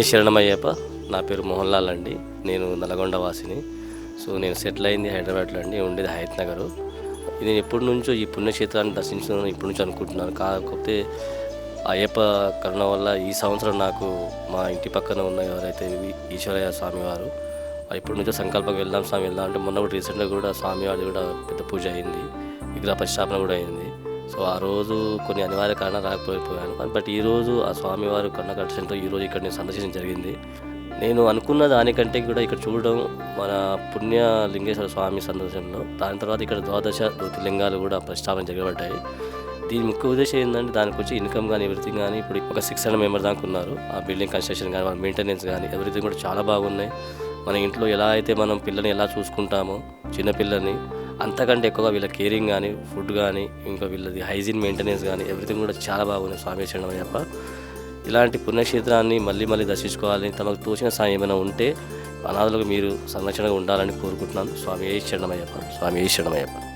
శరణమయ్యప్ప. నా పేరు మోహన్ లాల్ అండి. నేను నల్గొండ వాసిని. సో నేను సెటిల్ అయింది హైదరాబాద్లో అండి. ఉండేది హయత్ నగర్. నేను ఎప్పటి నుంచో ఈ పుణ్యక్షేత్రాన్ని దర్శించాలని ఇప్పటి నుంచి అనుకుంటున్నాను. కాకపోతే అయ్యప్ప కరుణ వల్ల ఈ సంవత్సరం నాకు మా ఇంటి పక్కన ఉన్న ఎవరైతే ఈశ్వరయ్య స్వామివారు ఇప్పటి నుంచో సంకల్పం వెళ్దాం స్వామి వెళ్దాం అంటే మొన్న కూడా రీసెంట్గా కూడా స్వామివారి కూడా పెద్ద పూజ అయింది, విగ్రహ ప్రతిష్టాపన కూడా అయింది. సో ఆ రోజు కొన్ని అనివార్య కారణాలు రాకపోయిపోయాను. బట్ ఈరోజు ఆ స్వామివారు కరుణ కటాక్షంతో ఈరోజు ఇక్కడ నేను సందర్శించడం జరిగింది. నేను అనుకున్న దానికంటే కూడా ఇక్కడ చూడడం మన పుణ్య లింగేశ్వర స్వామి సందర్శనంలో దాని తర్వాత ఇక్కడ ద్వాదశ జ్యోతిర్లింగాలు కూడా ప్రతిష్టాపన జరగబడ్డాయి. దీని ముఖ్య ఉద్దేశం ఏంటంటే దానికి వచ్చి ఇన్కమ్ కానీ ఎవ్రీథింగ్ కానీ ఇప్పుడు ఒక 600 మెంబర్ దాకా ఉన్నారు. ఆ బిల్డింగ్ కన్స్ట్రక్షన్ కానీ వాళ్ళ మెయింటెనెన్స్ కానీ ఎవ్రీథింగ్ కూడా చాలా బాగున్నాయి. మన ఇంట్లో ఎలా అయితే మనం పిల్లని ఎలా చూసుకుంటామో చిన్నపిల్లని అంతకంటే ఎక్కువగా వీళ్ళ కేరింగ్ కానీ ఫుడ్ కానీ ఇంకా వీళ్ళది హైజీన్ మెయింటెనెన్స్ కానీ ఎవ్రీథింగ్ కూడా చాలా బాగున్నాయి. స్వామి శరణమయ్యప్ప. ఇలాంటి పుణ్యక్షేత్రాన్ని మళ్ళీ మళ్ళీ దర్శించుకోవాలని తమకు తోచిన సాయం ఏమైనా ఉంటే అనాథులకు మీరు సంరక్షణగా ఉండాలని కోరుకుంటున్నాను. స్వామి శరణమయ్యప్ప. స్వామి శరణమయ్యప్ప.